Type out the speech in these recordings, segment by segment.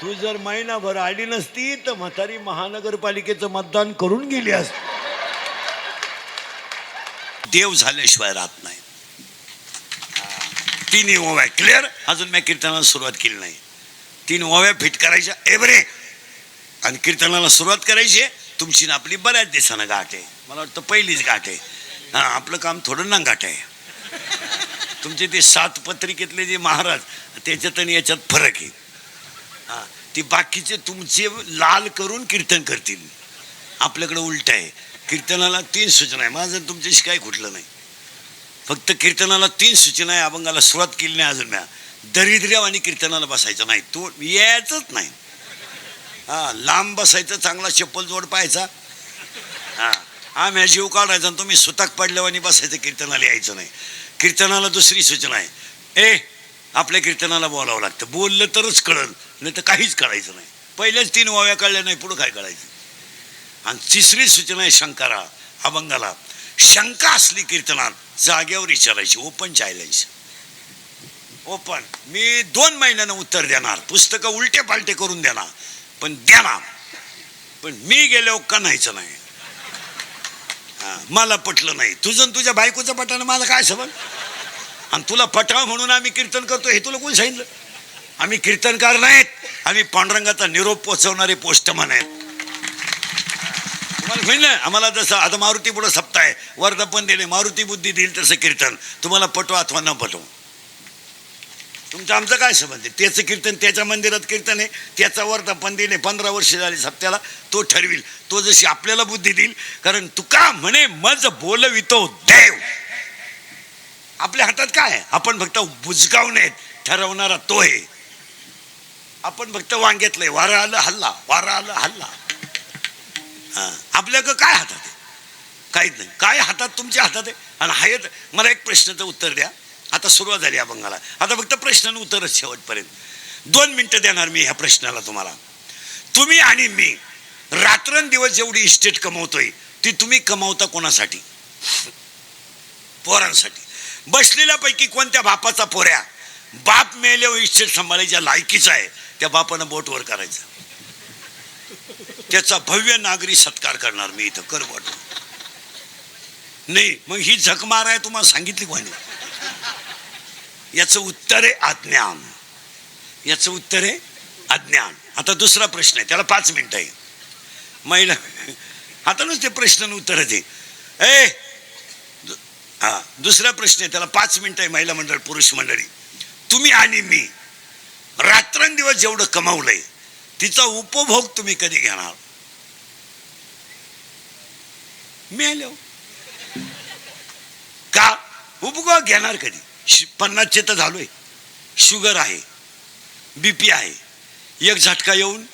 तू जर महिनाभर आली नसती तर म्हातारी महानगरपालिकेचं मतदान करून गेली असती. देव झाल्याशिवाय राहत नाही. तिन्ही ओव्या क्लिअर. अजून मी कीर्तनाला सुरुवात केली नाही. 3 ओव्या फिट करायच्या एवरे आणि कीर्तनाला सुरुवात करायची. तुमची ना आपली बऱ्याच दिवसानं गाठ आहे. मला वाटतं पहिलीच गाठ आहे. हां, आपलं काम थोडं ना गाठ आहे. तुमचे ते 7 पत्रिकेतले जे महाराज त्याच्यात आणि याच्यात फरक आहे. हां, ती बाकीचे तुमचे लाल करून कीर्तन करतील. आपल्याकडं उलट आहे. कीर्तनाला 3 सूचना आहे. माझं तुमच्याशी काही खुटलं नाही. फक्त कीर्तनाला 3 सूचना आहे. अभंगाला सुरुवात केली नाही अजून. म्या दरिद्र्याव आणि कीर्तनाला बसायचं नाही. तो यायचंच नाही. हां, लांब बसायचं, चांगला चप्पल जोड पाहायचा. हां, आम्ही जीव काढायचा आणि तुम्ही सुताक पडल्यावर बसायचं. कीर्तनाला यायचं नाही. कीर्तनाला दुसरी सूचना आहे. आपल्या कीर्तनाला बोलावं लागतं. बोललं तरच कळलं, नाही तर काहीच कळायचं नाही. पहिल्याच 3 ओव्या कळल्या नाही, पुढं काय कळायचं. आणि तिसरी सूचना आहे शंकारा अभंगाला. शंका असली कीर्तनात जागेवर विचारायची. Open challenge. ओपन. मी 2 महिन्यानं उत्तर देणार. पुस्तकं उलटे पालटे करून देणार, पण देणार. पण मी गेल्यावर कणायचं नाही. मला पटलं नाही. तुझं तुझ्या बायकोचं पटानं माझं काय संबंध. आणि तुला पटावं म्हणून आम्ही कीर्तन करतो हे तुला कोण सांगितलं. आम्ही कीर्तनकार नाहीत. आम्ही पांडुरंगाचा निरोप पोचवणारे पोस्टमन आहेत. तुम्हाला होईल ना. आम्हाला जसं आता मारुती पुढं सप्ताह आहे, वर्धापन दिले, मारुती बुद्धी देईल तसं कीर्तन. तुम्हाला पटवा अथवा न पटवा, तुमचं आमचं काय संबंध आहे. त्याचं कीर्तन त्याच्या मंदिरात कीर्तन आहे. त्याचा वर्धापन दिले, 15 वर्ष झाली सप्त्याला. तो ठरविल. तो जशी आपल्याला बुद्धी देईल. कारण तुका म्हणे मज बोलवितो देव. आपल्या हातात काय आहे. आपण फक्त बुजगावणे ठरवणारा तो आहे. आपण फक्त वांग्यातलंय. वारं आलं हल्ला, वारं आलं हल्ला. आपल्याकडं काय हातात आहे. काहीच नाही. काय हातात तुमच्या हातात आहे. आणि हायत. मला एक प्रश्नाचं उत्तर द्या. आता सुरुवात झाली अभंगाला. आता फक्त प्रश्न आणि उत्तरच शेवटपर्यंत. 2 मिनिटं देणार मी ह्या प्रश्नाला तुम्हाला. तुम्ही आणि मी रात्रंदिवस जेवढी इस्टेट कमवतोय ती तुम्ही कमावता कोणासाठी. पोरांसाठी. बसलेल्यापैकी कोणत्या बापाचा पोऱ्या बाप मेल्यावर इस्टेट सांभाळायच्या लायकीचा आहे. त्या बापानं बोटवर करायचं. त्याचा भव्य नागरी सत्कार करणार मी इथं. कर बोट नाही. मग ही झक मार आहे तुम्हाला सांगितली कोणी. याचं उत्तर आहे अज्ञान. याचं उत्तर आहे अज्ञान. आता दुसरा प्रश्न आहे, त्याला 5 मिनिटं आहे. महिला आता नुसते प्रश्न उत्तरच आहे. दुसरा प्रश्न आहे, त्याला 5 मिनिटं आहे. महिला मंडळ, पुरुष मंडळी, तुम्ही आणि मी रात्रंदिवस जेवढं कमावलंय तिचा उपभोग तुम्ही कधी घेणार. मेलो का उपभोग घेणार कधी. 50चे तर झालोय. शुगर आहे, बीपी आहे. एक झटका येऊन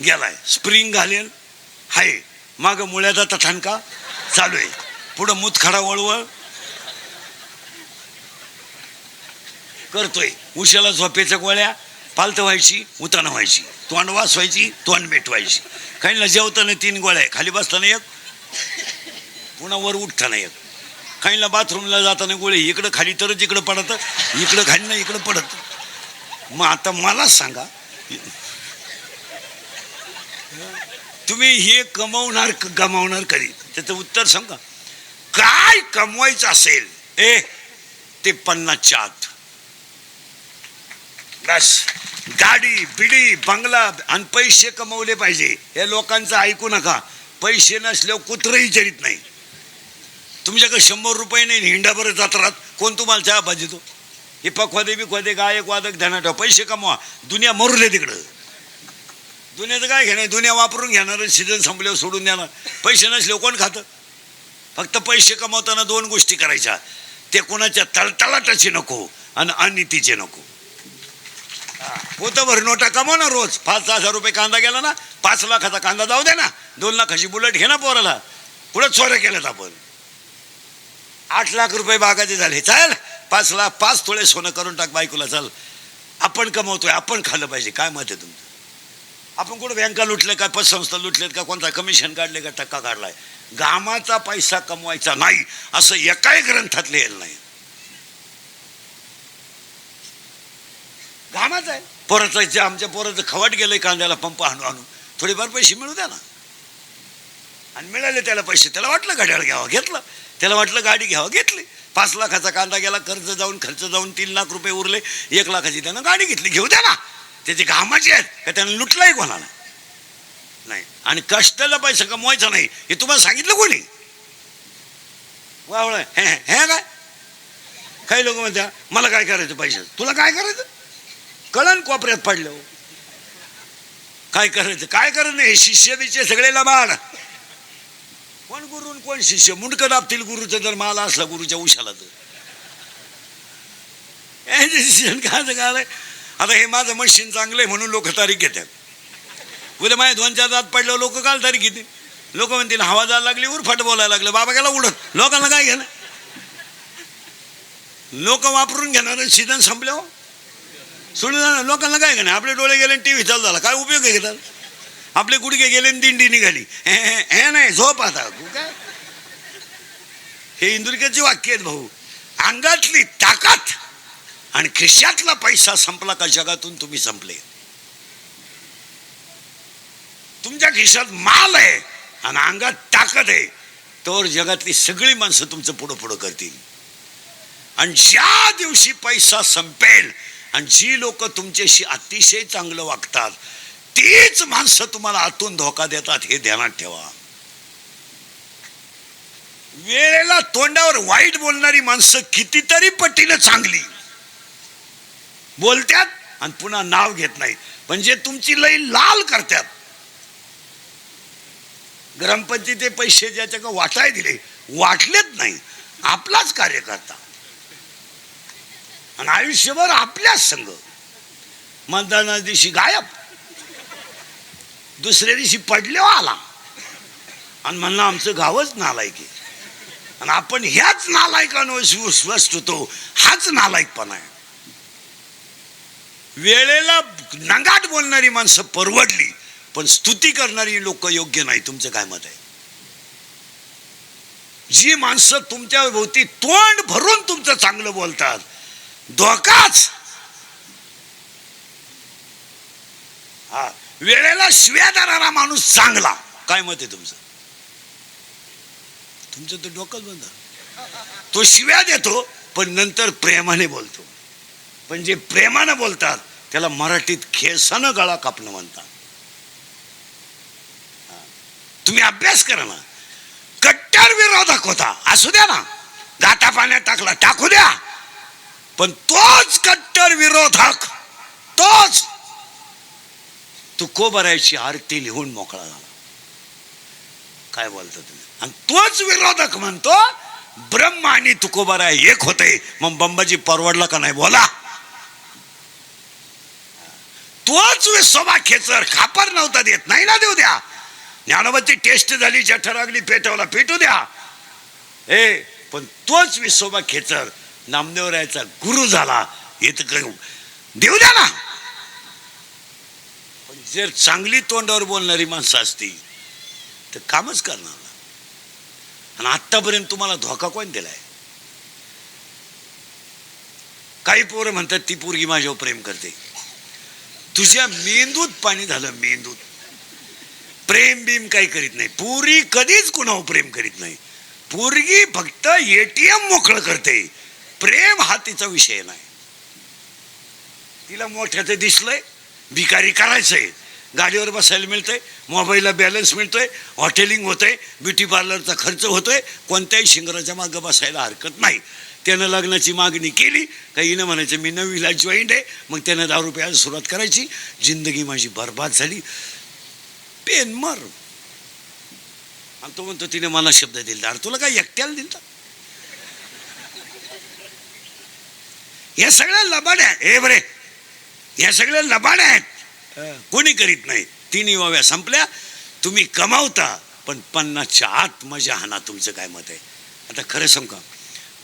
गेलाय. स्प्रिंग घालेल आहे. माग मुळ्याचा तठानका चालू आहे. पुढं मुतखडा वळवळ करतोय. उशाला झोपेच्या गोळ्या पालत व्हायची, उताना व्हायची, तोंड वास व्हायची, तोंड मिटवायची. काहींना जेवताना 3 गोळ्या, खाली बसताना एक, पुन्हा वर उठताना एक. काहींना बाथरूमला जाताना गोळी इकडं खाली तरच इकडं पडत, इकडं खाली ना इकडं पडत. मग आता मला सांगा, तुम्ही हे कमवणार गमावणार कधी. त्याचं उत्तर सांगा. काय कमवायचं असेल ते 50च्या आत. बस गाडी बिडी बंगला आणि पैसे कमवले पाहिजे. हे लोकांचं ऐकू नका. पैसे नसल्यावर कुत्रही चरित नाही. तुमच्याकडे 100 रुपये नाही, हिंडाभर जात्रात कोण तुम्हाला चहा पाहिजे तो. हे पखवादे बिखवादे गायक वादक ध्यानात ठेवा. पैसे कमवा. दुनिया मरुले तिकडं. दुनियाचं काय घेणार. दुनिया वापरून घेणार, सीझन संपल्यावर सोडून देणार. पैसे नसल्यावर कोण खातं. फक्त पैसे कमवताना 2 गोष्टी करायच्या. ते कोणाच्या तळतळाटाचे नको आणि अनितीचे नको. पोतं भर नोटा कमव ना रोज. 5,000 रुपये कांदा गेला ना, 5 लाखाचा कांदा जाऊ दे ना. 2 लाखाची बुलेट घे ना पोराला. पुढे चोऱ्या केल्यात आपण. 8 लाख रुपये बागाचे झाले. चाल 5 लाख 5 तोळे सोनं करून टाक बायकोला. चाल. आपण कमवतोय, आपण खाल्लं पाहिजे. काय मत आहे तुमचं. आपण कुठं बँका लुटले का, पतसंस्था लुटलेत का, कोणता कमिशन काढले का, टक्का काढलाय. घामाचा पैसा कमवायचा नाही असं एकाही ग्रंथात लिहिलं नाही. घामाचा आहे. पोराचं आमच्या पोराचं खवाट गेलंय कांद्याला पंप आणू आणू, थोडेफार पैसे मिळू द्या ना. आणि मिळाले त्याला पैसे, त्याला वाटलं घड्याळ घ्यावं, घेतलं. त्याला वाटलं गाडी घ्यावं, घेतली. 5 लाखाचा कांदा गेला, खर्च जाऊन 3 लाख रुपये उरले. 1 लाखाची त्यानं गाडी घेतली, घेऊ द्या ना. त्याचे कामाचे आहेत का, त्यानं लुटलाही कोणाला नाही. आणि कष्टाला पैसा कमवायचा नाही हे तुम्हाला सांगितलं कोणी? वावळ हे हे काय, काही लोक म्हणतात मला काय करायचं पैसे, तुला काय करायचं कळण कोपऱ्यात पडलं. काय करायचं काय करायचं नाही. शिष्य बिष्य सगळे लबाड. कोण गुरु कोण शिष्य, मुंडकं दाबतील गुरुचं जर माला असला गुरुच्या उशाला तर. शिक्षण काय. आता हे माझं मशीन चांगलं आहे म्हणून लोक तारीख घेतात. उद्या माझ्या 2-4 दात पडल्यावर लोक काल तारीख घेतील. लोक म्हणतील हवा जायला लागली, उरफाट बोलायला लागलं, बाबा गेला उडत. लोकांना काय घेणं, लोक वापरून घेणार, सीझन संपल्यावर सोडून जाणार. लोकांना काय घेणं, आपले डोळे गेले टीव्ही चालू झाला, काय उपयोग आहे घेतात. आपले गुडघे गेले दिंडी निघाली, हे नाही झोप. आता काय हे इंदुरकरची वाक्य आहेत भाऊ. अंगातली ताकद आणि खिशातला पैसा संपला का जगातून तुम्ही संपले. तुमच्या खिशात माल आहे आणि अंगात ताकद आहे तर जगातली सगळी माणसं तुमचं पुढं पुढं करतील. आणि ज्या दिवशी पैसा संपेल आणि जी लोक तुमच्याशी अतिशय चांगलं वागतात तीच माणसं तुम्हाला आतून धोका देतात, हे ध्यानात ठेवा. वेळेला तोंडावर वाईट बोलणारी माणसं कितीतरी पटीनं चांगली बोलतात आणि पुन्हा नाव घेत नाहीत, म्हणजे तुमची लई लाल करतात. ग्रामपंचायतीचे पैसे ज्याच्या का वाटाय दिले, वाटलेच नाही, आपलाच कार्यकर्ता आणि आयुष्यभर आपल्याच संघ. मतदाना दिवशी गायब, दुसऱ्या दिवशी पडल्यावर आला आणि म्हणलं आमचं गावच नालायक आहे. आणि आपण ह्याच नालायकांवर विश्वास होतो, हाच नालायकपणा आहे. वेळेला नंगाट बोलणारी माणसं परवडली, पण स्तुती करणारी लोक योग्य नाही. तुमचं काय मत आहे? जी माणसं तुमच्या भोवती तोंड भरून तुमचं चांगलं बोलतात, धोकाच. हा, वेळेला शिव्या देणारा माणूस चांगला. काय मत आहे तुमचं? तुमचं तर डोकंच बंद. तो शिव्या देतो पण नंतर प्रेमाने बोलतो. पण जे प्रेमानं बोलतात त्याला मराठीत खेसानं गळा कापणं म्हणतात. तुम्ही अभ्यास करा ना. कट्टर विरोधक होता, असू द्या ना, गाता पाण्यात टाकला, टाकू द्या, पण तोच कट्टर विरोधक, तोच तुकोबरायची आरती लिहून मोकळा झाला. काय बोलतो तुम्ही? आणि तोच विरोधक म्हणतो ब्रह्म आणि तुकोबराय एक होते, मग बंबाजी परवडला का नाही बोला. तोच विसोबा खेचर खापर नव्हता देत, नाही ना देऊ द्या. ज्ञानोबाची टेस्ट झाली, जठरागली पेटवला, पेटू द्या. पण तोच विसोबा खेचर नामदेवरायाचा गुरु झाला, हे तर देऊ द्या ना. पण जर चांगली तोंडावर बोलणारी माणसं असती तर कामच करणार ना. आणि आतापर्यंत तुम्हाला धोका कोण दिलाय? काही पोरं म्हणतात ती पोरगी माझ्यावर प्रेम करते. तुझ्या मेंदूत पाणी झालं, मेंदूत. प्रेम बीम काही करीत नाही. पोरी कधीच कुणावर प्रेम करीत नाही. पोरगी फक्त एटीएम मोकळं करते. प्रेम हा तिचा विषय नाही. तिला मोठ्याचं दिसलंय, भिकारी करायचंय, गाडीवर बसायला मिळतंय, मोबाईलला बॅलन्स मिळतोय, हॉटेलिंग होतंय, ब्युटी पार्लरचा खर्च होतोय, कोणत्याही शिंगराच्या मागं बसायला हरकत नाही. त्यानं लग्नाची मागणी केली काही हिनं म्हणायचं मी 9वीला जॉईंट आहे, मग त्यानं 10 रुपयाला सुरुवात करायची. जिंदगी माझी बरबाद झाली, पेन मर. आणि तो म्हणतो तिने मला शब्द दिला. अरे तुला काय एकट्याला दिलता? या सगळ्या लबाड्या हे बरे, या सगळ्या लबाड्या आहेत, कोणी करीत नाही. 3 वाव्या संपल्या. तुम्ही कमावता पण 50च्या आत मजा हाना. तुमचं काय मत आहे? आता खरं सांगू का,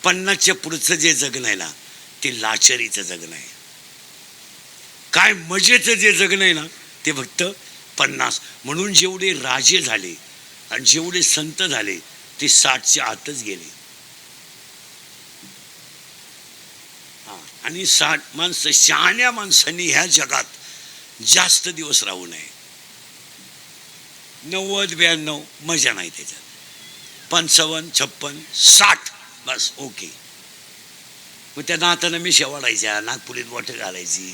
50च्या पुढचं जे जगणं आहे ना ते लाचारीचं जगणं आहे. काय मजेचं जे जगणं आहे ना ते फक्त 50. म्हणून जेवढे राजे झाले आणि जेवढे संत झाले ते 60च्या आतच गेले. आणि 60 माणसं, शहाण्या माणसांनी ह्या जगात जास्त दिवस राहू नये. 90, 92 मजा नाही त्याच्यात. 55, 56, 60 बस ओके. मग त्या नातानं मिशा वाढायच्या, नागपुरीत बोटं घालायची,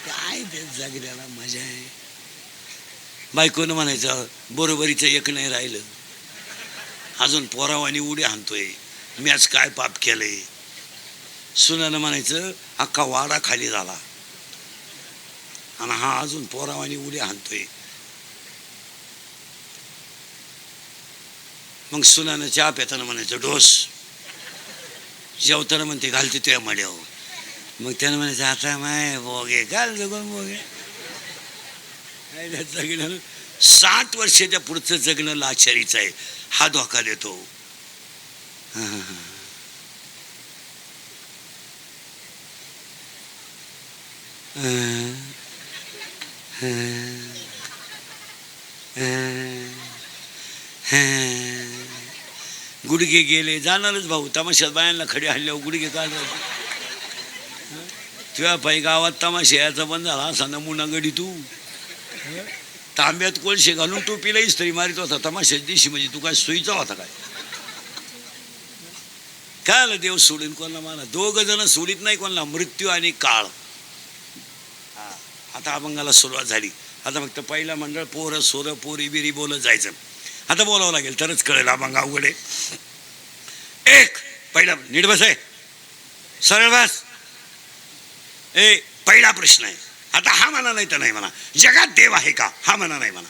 काय ते जगण्याला मजा आहे. बायकोनं म्हणायचं बरोबरीचं एक नाही राहिलं, अजून पोरावानी उडी हाणतोय, मी आज काय पाप केलंय. सुनानं म्हणायचं अख्खा वाडा खाली झाला आणि हा अजून पोरावानी उडी हाणतोय. मग सुनानं चहा पेताना म्हणायचं डोस, जेवताना म्हणते घालते तुया मड्यावर. मग त्यानं म्हणायचं आता माय बोगे घाल जगून बोगे. 60 वर्षाच्या पुढचं जगणं लाचारीचं आहे, हा धोका देतो. गुडघे गेले जाणारच भाऊ. तमाशात बायांना खडे हल्ल्यावर गुडघे काढ तुझ्या पायी गावात तमाशा याचा बंद झाला असा नमुना गडी. तू तांब्यात कोळशे घालून टोपीला इस्त्री मारित होता तमाशाच्या दिवशी, म्हणजे तू काय सोयीचा होता काय? काय आलं देव सोडून कोणाला मला? 2 जण सोडित नाही कोणाला, मृत्यू आणि काळ. आता अभंगाला सुरुवात झाली. आता फक्त पहिला मंडळ पोरं सोरं पोरी बिरी बोलत जायचं. आता बोलावं लागेल तरच कळेल अभंग अवघड आहे. एक पहिला नीट बस आहे, सरळ बस. पहिला प्रश्न आहे. आता हा म्हणा नाही तर नाही म्हणा, जगात देव आहे का? हा म्हणा नाही म्हणा.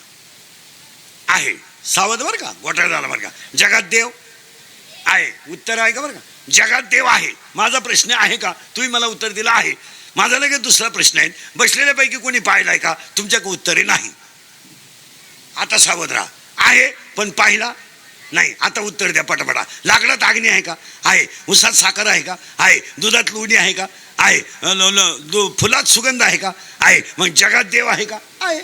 आहे, सावध बरं का, गोटाळ झाला बरं का. जगात देव आहे, उत्तर आहे का बरं का? जगात देव आहे. माझा प्रश्न आहे का? तुम्ही मला उत्तर दिलं आहे. माझा लगेच दुसरा प्रश्न आहे, बसलेल्यापैकी कोणी पाहिलाय का? तुमच्याकडे उत्तरे नाही. आता सावध राहा. आहे पण पाहिला नाही. आता उत्तर द्या पटापटा. लाकडात अग्नी आहे का? आहे. उसात साखर आहे का? आहे. दुधात लोणी आहे का? आहे. फुलात सुगंध आहे का? आहे. मग जगात देव आहे का? आहे.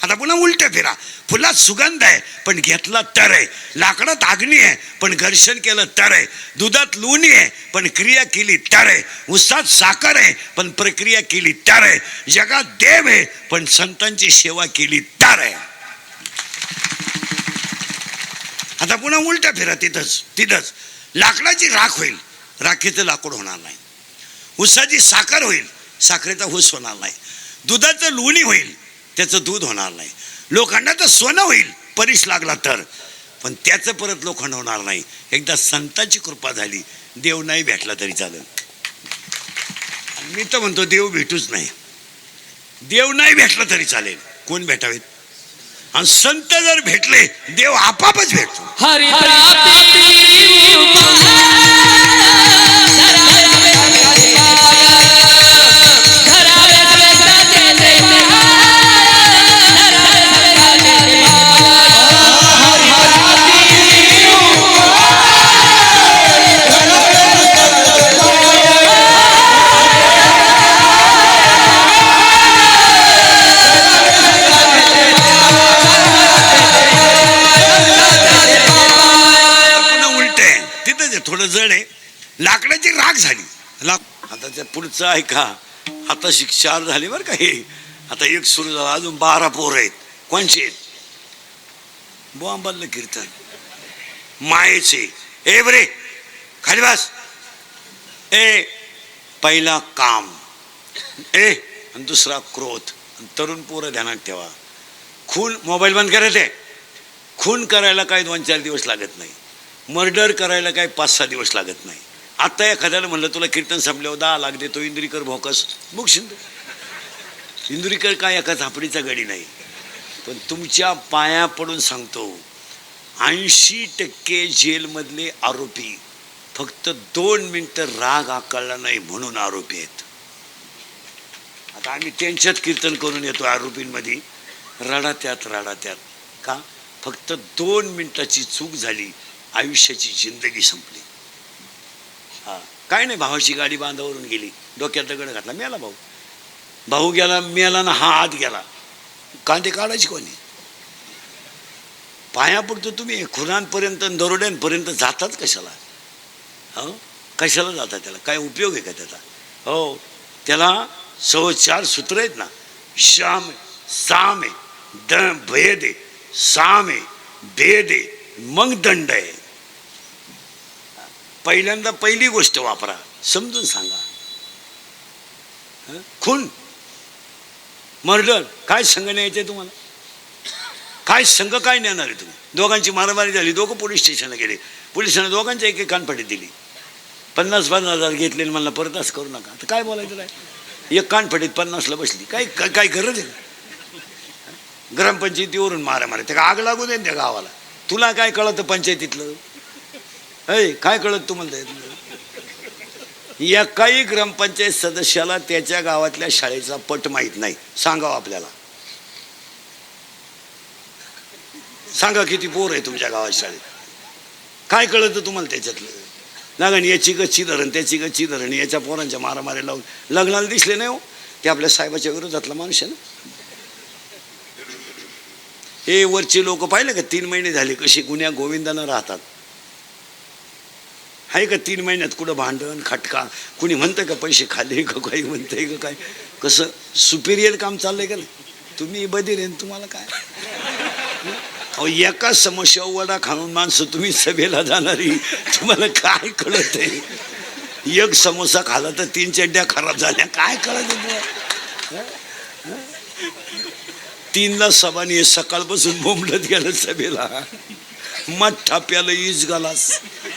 आता पुन्हा उलट फिरा. फुलात सुगंध आहे पण घेतला तर आहे. लाकडात अग्नी आहे पण घर्षण केलं तर आहे. दुधात लोणी आहे पण क्रिया केली तर आहे. उसात साखर आहे पण प्रक्रिया केली तर आहे. जगात देव आहे पण संतांची सेवा केली तर आहे. आता पुन्हा उलट फिरा. तिथंच लाकडाची राख होईल, राखेचं लाकूड होणार नाही. उसाची साखर होईल, साखरेचा ऊस होणार नाही. दुधाचं लोणी होईल, त्याचं दूध होणार नाही. लोखंडाचं सोनं होईल परीस लागला तर, पण त्याचं परत लोखंड होणार नाही. एकदा संतांची कृपा झाली, देव नाही भेटला तरी चालेल. मी तर म्हणतो देव भेटूच नाही. देव नाही भेटला तरी चालेल, कोण भेटावेत? आणि संत जर भेटले देव आपापच भेटतो. थोडं जड आहे. लाकडाची राख झाली. आता त्या पुढचं आहे का? आता 4 झाले बरं का. हे आता एक सुरू झाला, अजून 12 पोरं आहेत. कोणचे आहेत? बोंबालं कीर्तन मायेचे. ए बरे खाली बस. पहिला काम आणि दुसरा क्रोध. तरुण पोरं ध्यानात ठेवा. खून मोबाईल बंद करायचे. खून करायला काही 2-4 दिवस लागत नाही. मर्डर करायला काही 5-6 दिवस लागत नाही. आता एखाद्याला म्हणलं तुला कीर्तन संपल्यावर 10 लाख देतो, इंदुरीकर भोकस बुकशील. इंदुरीकर काय एका झापडीचा गडी नाही. पण तुमच्या पाया पडून सांगतो, 80% जेलमधले आरोपी फक्त 2 मिनिटं राग आकळला नाही म्हणून आरोपी आहेत. आता आम्ही त्यांच्यात कीर्तन करून येतो आरोपींमध्ये, रडात्यात का? फक्त 2 मिनिटाची चूक झाली, आयुष्याची जिंदगी संपली. काय नाही, भावाची गाडी बांधावरून गेली, डोक्यात दगड घातला, मेला भाऊ. भाऊ गेला, मेला ना, हा आत गेला. कांदे काढायची कोणी? पाया पडतो तुम्ही. खुनांपर्यंत दरोड्यांपर्यंत जातात कशाला? कशाला जातात? त्याला काय उपयोग आहे का त्याचा? हो, त्याला 4 सूत्र आहेत ना. श्याम आहे, साम आहे, भेद आहे, साम आहे, भेद आहे, मग दंड आहे. पहिल्यांदा पहिली गोष्ट वापरा, समजून सांगा. खून, मर्डर काय संघ न्यायचे तुम्हाला? काय संघ काय नेणार आहे तुम्ही? दोघांची मारामारी झाली, दोघं पोलीस स्टेशनला गेले, पोलिसांना दोघांच्या एक कानफडीत दिली, 50,000 घेतले, मला परत असं करू नका. तर काय बोलायचं? काय एक कानफडीत 50ला बसली, काय काय गरज आहे? ग्रामपंचायतीवरून मारामारी, त्या आग लागू दे त्या गावाला. तुला काय कळतं पंचायतीतलं? काय कळत तुम्हाला? एकाही ग्रामपंचायत सदस्याला त्याच्या गावातल्या शाळेचा पट माहीत नाही. सांगावं आपल्याला, सांगा किती पोर आहे तुमच्या गावात शाळेत? काय कळतं तुम्हाला त्याच्यातलं? लागण याची गच्ची धरण, त्याची गच्ची धरण, याच्या पोरांच्या मारामारी लावून लग्नाला दिसले नाही हो. ते आपल्या साहेबाच्या विरोधातला माणूस आहे ना. हे वरचे लोक पाहिले का 3 महिने झाले कशी गुन्ह्या गोविंदानं राहतात? आहे का 3 महिन्यात कुठं भांडण खटका? कुणी म्हणतं का पैसे खाल्ले का? काही म्हणतंय का? काय कसं सुपिरियर काम चाललंय का नाही? तुम्ही बधीर आहे, तुम्हाला काय? अहो, एका समस्या वडा खाऊन माणसं तुम्ही सभेला जाणारी, तुम्हाला काय कळत आहे? एक समोसा खाला तर 3 चड्ड्या खराब झाल्या, काय कळत आहे? 3ला सभानी सकाळपासून बोंबलत गेलं सभेला. मठ्ठा प्याला इज गालास,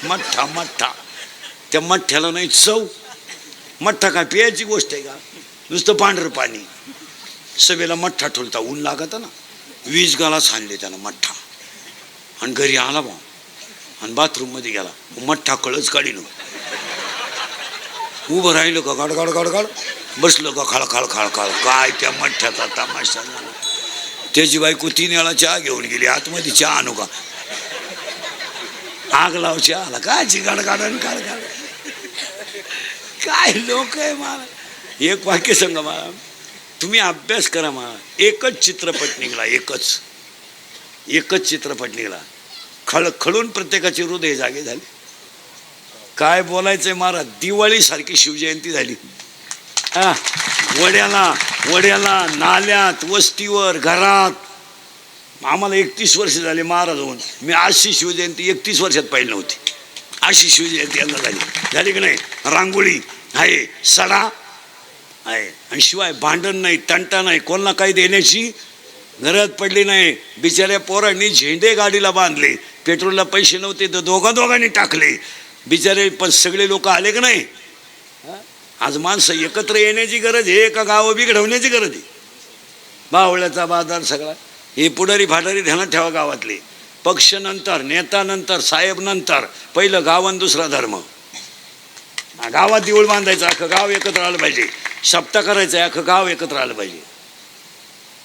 मठ्ठा. त्या मठ्ठ्याला नाही चव. मठ्ठा काय प्यायची गोष्ट आहे का? नुसतं पांढरं पाणी. सभेला मठ्ठा ठोलता, ऊन लागत ना, 20 गालास आणले त्यानं मठ्ठा. आणि घरी आला बा, आणि बाथरूम मध्ये गेला, मठ्ठा कळच काढीन. उभं राहिलं का गाड गाड गाड गाड, बसलं का खाळ खाळ खाळ खाळ. काय त्या मठ्ठ्याचा तमाशा झाला. त्याची बायको 3 वेळा चहा घेऊन गेली, आतमध्ये चहा आणू का? आग लाव चहाला, काय चिगाड काढून काढ काढ. काय लोक आहे मला. एक वाक्य सांगा मला, तुम्ही अभ्यास करा मला. एकच चित्रपट निघाला, एकच चित्रपट निघाला, खळखळून प्रत्येकाचे हृदय जागे झाले. काय बोलायचंय महाराज. दिवाळी सारखी शिवजयंती झाली. वड्याला नाल्यात, वस्तीवर, घरात. आम्हाला 31 वर्ष झाले महाराज होऊन. मी अशी शिवजयंती 31 वर्षात पाहिली नव्हती. अशी शिवजयंती यांना झाली की नाही? रांगोळी आहे, सडा आहे, आणि शिवाय भांडण नाही, तंटा नाही, कोणाला काही देण्याची गरज पडली नाही. बिचाऱ्या पोरांनी झेंडे गाडीला बांधले, पेट्रोलला पैसे नव्हते तर दोघांनी टाकले बिचारे. पण सगळे लोक आले की नाही? आज माणसं एकत्र येण्याची गरज आहे का गावं बिघडवण्याची गरज आहे? बावळ्याचा बाजार सगळा. हे पुढारी फाटारी ध्यानात ठेवा. गावातले पक्ष नंतर, नेता नंतर, साहेब नंतर, पहिलं गाव आणि दुसरा धर्म. गावात देऊळ बांधायचं, अख्खं गाव एकत्र आलं पाहिजे. सप्ताह करायचं, अख्खं गाव एकत्र आलं पाहिजे.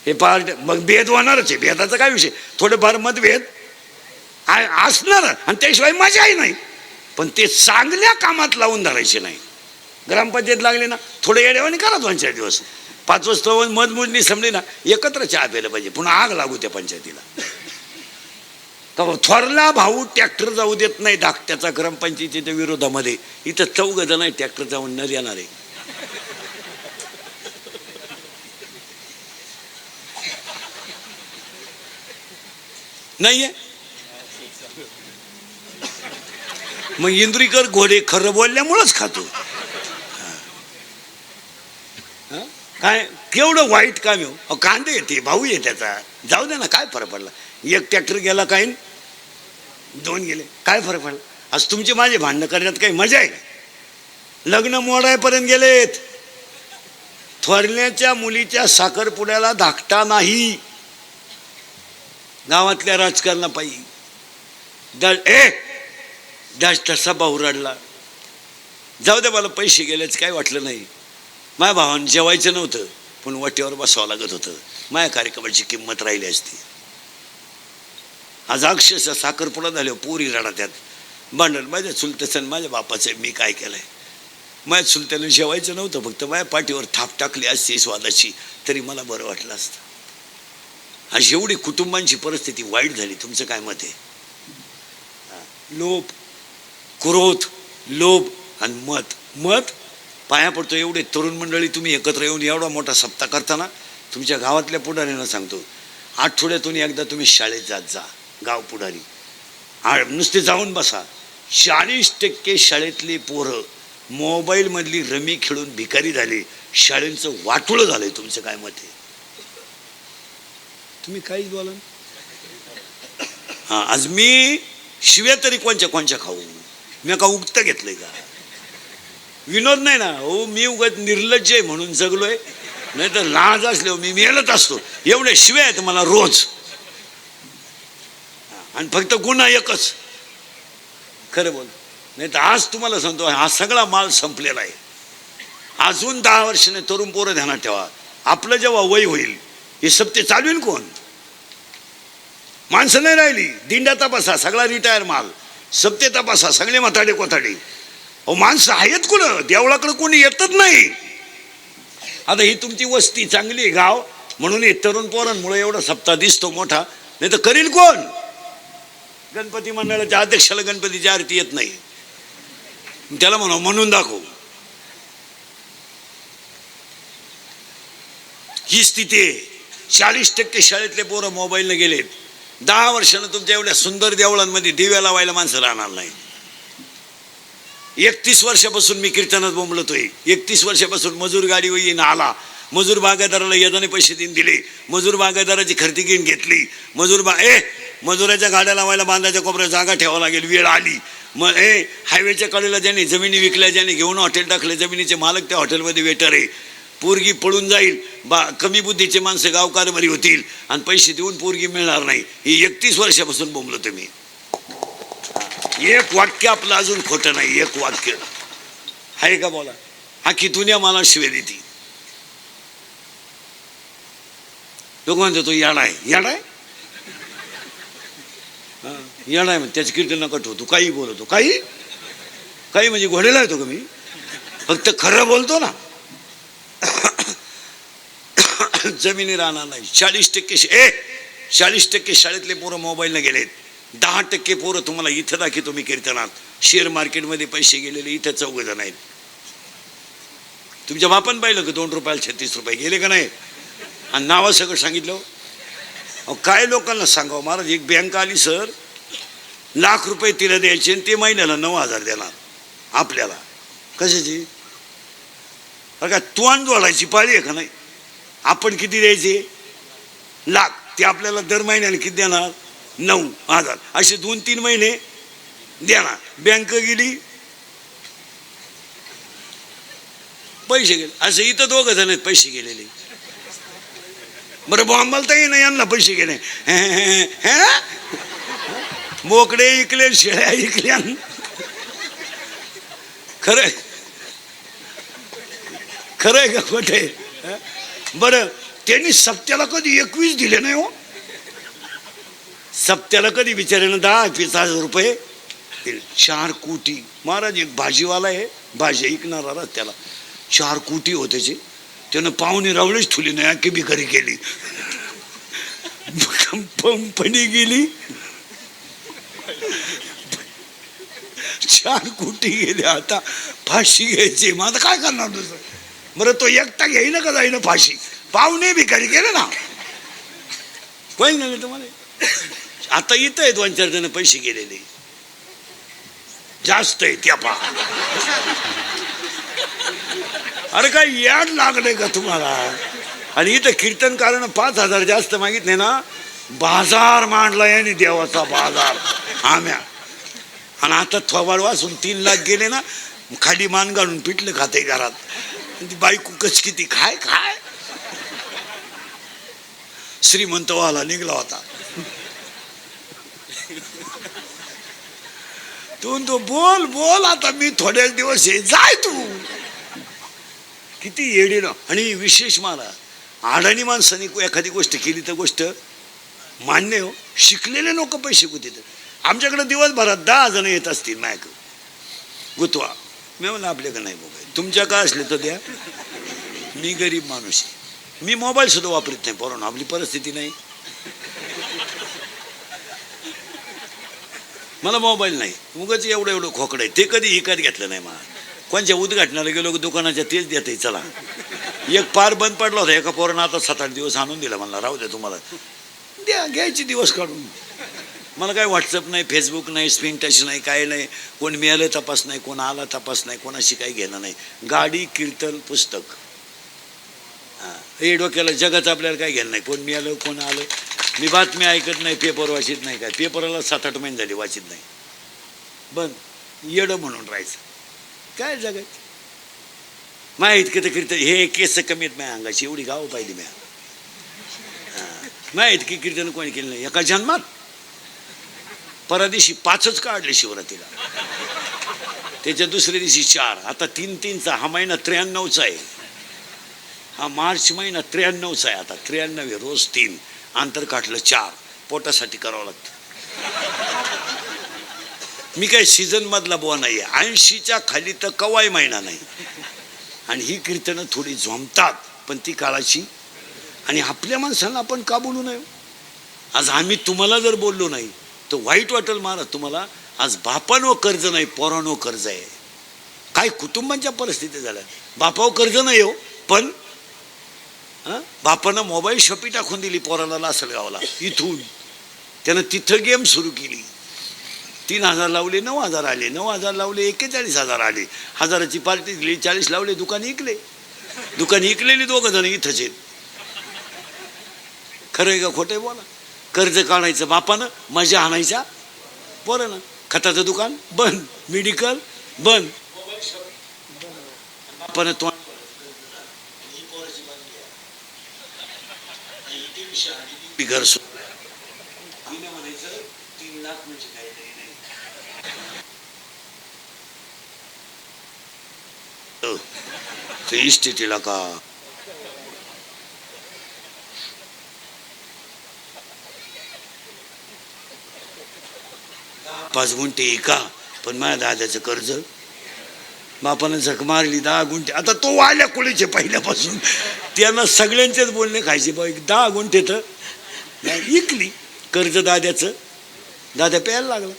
हे पार्ट मग भेद होणारच आहे. भेदाचा काय विषय? थोडेफार मतभेद असणार, आणि त्याशिवाय मजाही नाही. पण ते चांगल्या कामात लावून धरायचे नाही. ग्रामपंचायत लागली ना, थोडे येडेवानी करा 2-4 दिवस. 5 वाजता मतमोजणी संपली ना, एकत्र चहा प्यायला पाहिजे. पुन्हा आग लागू त्या पंचायतीला. थोरला भाऊ ट्रॅक्टर जाऊ देत नाही धाकट्याचा ग्रामपंचायतीच्या विरोधामध्ये. इथं 4 जण नाही ट्रॅक्टर जाऊन न येणार आहे. नाहीये मग इंद्रीकर घोडे खरं बोलल्यामुळंच खातो. काय केवढं वाईट काम आहे. कांदे येते, भाऊ आहे त्याचा, जाऊ दे ना, काय फरक पडला? 1 ट्रॅक्टर गेला, काय 2 गेले, काय फरक पडला? आज तुमचे माझे भांडणं करण्यात काही मजा आहे? लग्न मोडायपर्यंत गेलेत. थोरल्याच्या मुलीच्या साखरपुड्याला धाकटा नाही. गावातल्या राजकारणापायी तसा भाऊ रडला. जाऊ दे, मला पैसे गेलेच काय वाटलं नाही. माझ्या भावानं जेवायचं नव्हतं, पण वाटेवर बसावं लागत होतं. माझ्या कार्यक्रमाची किंमत राहिली असती. आज अक्षरशः साखरपुडा झाले, पोरी रडात्यात, भांडण. माझ्या चुलत्याचं आणि माझ्या बापाचं मी काय केलंय? माझ्या चुलत्यानं जेवायचं नव्हतं, फक्त माझ्या पाठीवर थाप टाकली असती स्वादाची, तरी मला बरं वाटलं असतं. आज एवढी कुटुंबांची परिस्थिती वाईट झाली. तुमचं काय मत आहे? लोभ, क्रोध, लोभ आणि मत. पाया पडतो. एवढे तरुण मंडळी तुम्ही एकत्र येऊन एवढा मोठा सप्ताह करताना तुमच्या गावातल्या पुढाऱ्यांना सांगतो, आठवड्यातून एकदा तुम्ही शाळेत जात जा. गाव पुढारी नुसते जाऊन बसा. 40% शाळेतली पोरं मोबाईलमधली रमी खेळून भिकारी झाले. शाळेचं वाटोळं झालंय. तुमचं काय मत आहे? तुम्ही काहीच बोला. हा, आज मी शिव्या तरी कोणच्या खाऊ? मी का उगत घेतलंय का? विनोद नाही ना हो. मी उगत निर्लज्ज आहे म्हणून जगलोय, नाही तर लाज असल्यावर मी मेलत असतो. एवढे शिव्या आहेत मला रोज. आणि फक्त गुन्हा एकच, खरं बोल. नाही तर आज तुम्हाला सांगतो, हा सगळा माल संपलेला आहे. अजून 10 वर्षाने तरुण पोरं ध्यानात ठेवा. आपलं जेव्हा वय होईल हे सप्ते चालवेल कोण? माणसं नाही राहिली. दिंड्या तपासा, सगळा रिटायर माल. सप्ते तपासा, सगळे म्हाताडे कोताडे. अहो माणसं आहेत कुणं? देवळाकडे कोणी येतच नाही. आता ही तुमची वस्ती चांगली आहे, गाव, म्हणून हे तरुण पोरांमुळे एवढा सप्ताह दिसतो मोठा. नाही तर करील कोण? गणपती मंडळाच्या अध्यक्षाला गणपतीची आरती येत नाही, त्याला म्हणून दाखव. ही स्थिती आहे. 40% शाळेतले पोरं मोबाईलने गेलेत. 10 वर्षानं तुमच्या एवढ्या सुंदर देवळांमध्ये दिव्या लावायला माणसं राहणार नाही. 31 वर्षापासून मी कीर्तनात बोंबलतोय. 31 वर्षापासून मजूर गाडी येईन आला. मजूर बागायदाराला यजाने पैसे देऊन दिले. मजूर बागायदाराची खरेदी घेऊन घेतली. मजुराच्या गाड्या लावायला बांधायच्या कोपऱ्यात जागा ठेवावं लागेल. वेळ आली. मग हायवेच्या कडेला ज्यांनी जमिनी विकल्या, ज्यांनी घेऊन हॉटेल टाकले, जमिनीचे मालक त्या हॉटेलमध्ये वेटर आहे. पोरगी पळून जाईल. कमी बुद्धीचे माणसं गावकारभारी होतील आणि पैसे देऊन पोरगी मिळणार नाही. ही 31 वर्षापासून बोंबलो तुम्ही. एक वाक्य आपलं अजून खोटं नाही. एक वाक्य आहे का? बोला. अख्खी दुनिया मला शिवे देती. लोक म्हणतो तो याडा आहे. याडा आहे, याडा आहे. त्याची कीर्तन नका ठेवतो. काही बोलतो, काही म्हणजे घोडेला येतो का मी? फक्त खरं बोलतो ना. जमिनी राहणार नाही. 40% शाळेतले पोरं मोबाईलने गेलेत. 10% पोरं तुम्हाला इथं दाखवतो मी कीर्तनात. शेअर मार्केटमध्ये पैसे गेलेले इथं 4 जण आहेत. तुमच्या बापान पाहिलं का 2 रुपयाला 36 रुपये गेले का नाही? आणि नावं सगळं सांगितलं. काय लोकांना सांगावं महाराज. एक बँक आली सर, ₹1,00,000 तिला द्यायचे आणि ते महिन्याला 9,000 देणार आपल्याला. कशाची? अरे काय तोंड जोडायची पाळी आहे का नाही? आपण किती द्यायचे? लाख. ते आपल्याला दर महिन्याला किती देणार? 9,000. असे 2-3 महिने देणार. बँक गेली, पैसे गेले. असं इथं 2 जण आहेत पैसे गेलेले. बरं बॉम्बाला तर येईना यांना पैसे गेले. मोकडे इकले, शेळ्या इकल्या. खरंय खरंय का खोटे? बरं त्यांनी सप्त्याला कधी 21 दिले नाही हो. सप्त्याला कधी बिचाऱ्यानं 10-20 रुपये दिले. 4 कोटी. महाराज एक भाजीवाला आहे, भाजी ऐकणारा त्याला 4 कोटी होते. त्यानं पाहुणे रावळीच ठुली नाही, की भिकारी केली. कंपनी गेली, 4 कोटी गेले. आता फाशी घ्यायची. मग आता काय करणार दुसरं? बरं तो एकटा घेईन का जाईन फाशी? पाहुणे भिकारी केले ना. कोणी नाही तुम्हाला. आता इथं आहे 2-4 जण पैसे गेलेले. जास्त आहे त्या पा. अरे काय याड लागले का तुम्हाला? आणि इथं कीर्तनकारानं 5,000 जास्त मागितले ना. बाजार मांडला यांनी, देवाचा बाजार आम्या. आणि आता थोबाड वाचून 3 लाख गेले ना. खाली मान घालून पिटलं खाते घरात. ती बायको कच किती खाय खाय. श्रीमंत व्हायला निघला होता. तो बोल आता मी थोड्याच दिवस आहे. जाय तू. किती येडी ना. आणि विशेष मला अडाणी माणसाने एखादी गोष्ट केली तर गोष्ट मान्य हो. शिकलेले लोक पैसे गुतीत. आमच्याकडे दिवसभरात 10 जण येत असतील नायक गुतवा. मी म्हणलं आपल्याकडे नाही बघा. तुमच्या काय असले तर द्या. मी गरीब माणूस आहे. मी मोबाईल सुद्धा वापरत नाही. पोरांनो आपली परिस्थिती नाही. मला मोबाईल नाही. उगाच एवढं खोकडं आहे. ते कधी विकत घेतलं नाही मला. कोणच्या उद्घाटनाला गेलो की दुकानाच्या तेच देते चला. एक पार बंद पडला होता एका पोरानं आता 7-8 दिवस आणून दिला. म्हणला राहू द्या तुम्हाला द्या घ्यायचे दिवस काढून. मला काय व्हॉट्सअप नाही, फेसबुक नाही, स्क्रीन टच नाही, काय नाही. कोण मिळालं तपास नाही, कोण आला तपास नाही, कोणाशी काही घेणं नाही. गाडी, कीर्तन, पुस्तक, हे डोक्याला जगाचं आपल्याला काय घेणं नाही. कोण मिळालं कोण आलं. मी बातमी ऐकत नाही, पेपर वाचित नाही. काय पेपराला 7-8 महिने झाले वाचित नाही. बंद. येडं म्हणून राहायचं काय जगायचं. माया इतकं तर कीर्तन, हे केस कमी आहेत माझ्या अंगाची, एवढी गाव पाहिली म्या. माया इतकी कीर्तन कोणी केलं नाही एका जन्मात. परदिवशी 5च काढले शिवरात्रीला, त्याच्या दुसऱ्या दिवशी 4. आता 3-3चा. हा महिना 93चा आहे. हा मार्च महिना 93चा आहे. आता 93 आहे. रोज 3 अंतर काढलं 4. पोटासाठी करावं लागतं. मी काय सीझन मधला बुवा नाही आहे. 80च्या खाली तर कवाय महिना नाही. आणि ही कीर्तनं थोडी झोंबतात पण ती काळाची. आणि आपल्या माणसांना आपण का बोलू नये. आज आम्ही तुम्हाला जर बोललो नाही तर वाईट वाटेल महाराज तुम्हाला. आज बापानो कर्ज नाही, पोरानो कर्ज आहे. काय कुटुंबांच्या परिस्थिती झाल्या. बापावर कर्ज नाही हो, पण बापानं मोबाईल शॉपी टाकून दिली पोराला लासलगावला. इथून त्यानं तिथं गेम सुरू केली. 3,000 लावले 9,000 आले, 9,000 लावले 41,000 आले. 1,000ची पार्टी दिली, 40 लावले, दुकान इकले. दुकान इकलेली 2 जण इथंच आहेत. खरं आहे का खोटं आहे बोला. कर्ज काढायचं बापानं, मजा आणायचा पोरानं. खताचं दुकान बंद, मेडिकल बंद, बापानं तो घर म्हणायचं 3 लाख म्हणजे काहीतरी नाही. ते इस्टेटीला का 5 गुंठे का. पण माझ्या दादाचं कर्ज बापानं झक मारली 10 गुंठे. आता तो वाल्या कुळीचे पहिल्यापासून त्यांना सगळ्यांचेच बोलणे खायचे. बा 10 गुंठे तर इकली. कर्ज दाद्याचं. दादा प्यायला लागला.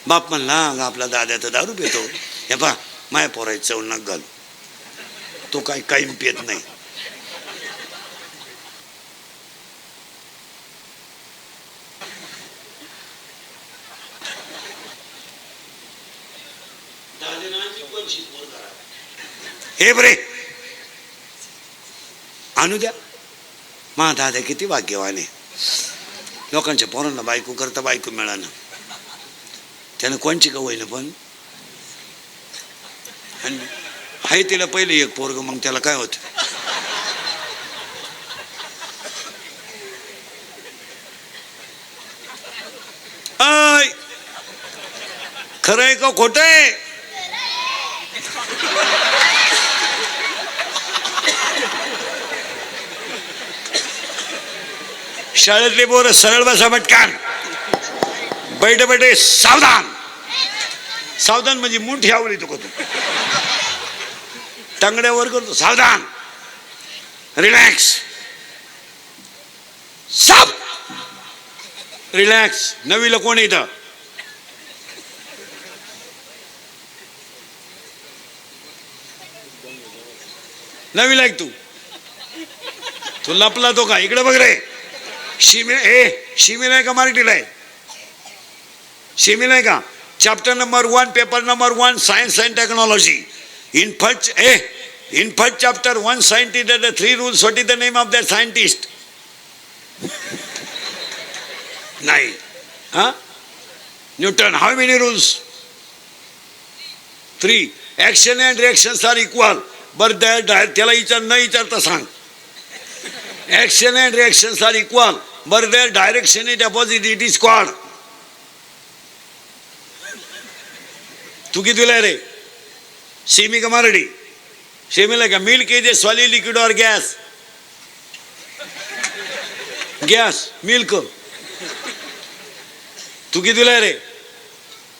बाप म्हणला आपला दादा तर दारू पितो. हे पा माया पोरायचं चव नक घालू. तो काय कायम पित नाही. हे बरे आणू द्या. मा दादा किती भाग्यवान आहे. लोकांच्या पोरांना बायको करता बायको मिळालं. त्यानं कोणची का होईना पण हाय तिला पहिले एक पोरग, मग त्याला काय होत. खरं आहे का खोटं आहे. शाळेतले पोरं सरळ बसा पटकान. बैठे बैठे सावधान. सावधान म्हणजे मुठी आवडी तो करतो. टांगड्यावर करतो सावधान. रिलॅक्स. साप रिलॅक्स. 9वीला कोण येतं. नवीला ऐक तू लपला तो का. इकडे बघ रे. शिमी नाही का मराठीला आहे. शिमी नाही का. Chapter number 1 paper number 1 science and technology. In first chapter 1 scientist the 3 rules. What is the name of the scientist. नाही हा Newton. How many rules. 3. Action and reactions are equal. बरं त्याला न विचारता सांग. Action and reactions are equal but their direction is opposite. It is called. तू कितीला रे. सेमी का मराठी. सेमीला का. Milk is a solid liquid और गॅस. Gas milk. तू कितीला रे.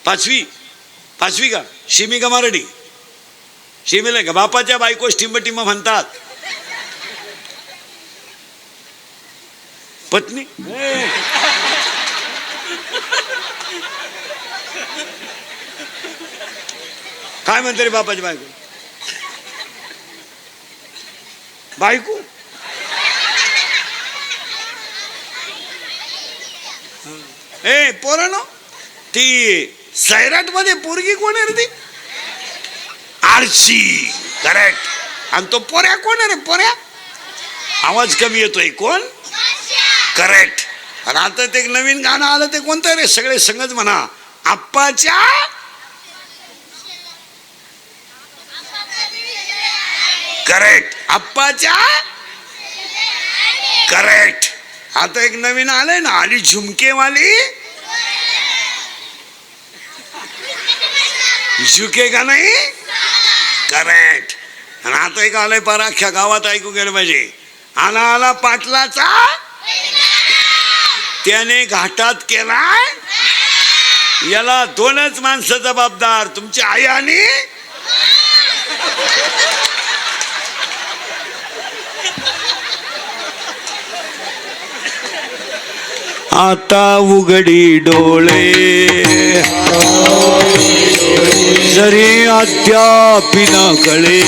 5वी का. शिमी का मराठी. शिमीला का. बापाच्या बायकोस टिंब म्हणतात. पत्नी. काय म्हणते रे बापाची बायको? बायको ए पोरानो, ती सैराट मध्ये पोरगी कोण आहे रे? ती आरशी. करेक्ट. आणि तो पोऱ्या कोण आहे रे? पोऱ्या आवाज कमी येतोय. कोण? करेक्ट. आणि आता ते एक नवीन गाणं आलं, ते कोणतं रे? सगळे संगच म्हणा. आप्पाच्या करेक्ट. आप्पाच्या करेक्ट. आता एक नवीन आलंय ना, आली झुमकेवाली झुकेगा नाही. करेक्ट. आणि आता एक आलंय पारा, अख्ख्या गावात ऐकू गेलं पाहिजे. आला आला पाटलाचा, त्याने घाटात केलाय. याला दोनच माणसं जबाबदार, तुमची आई आणि आता उघडी डोळे जरी अद्याप न कळे.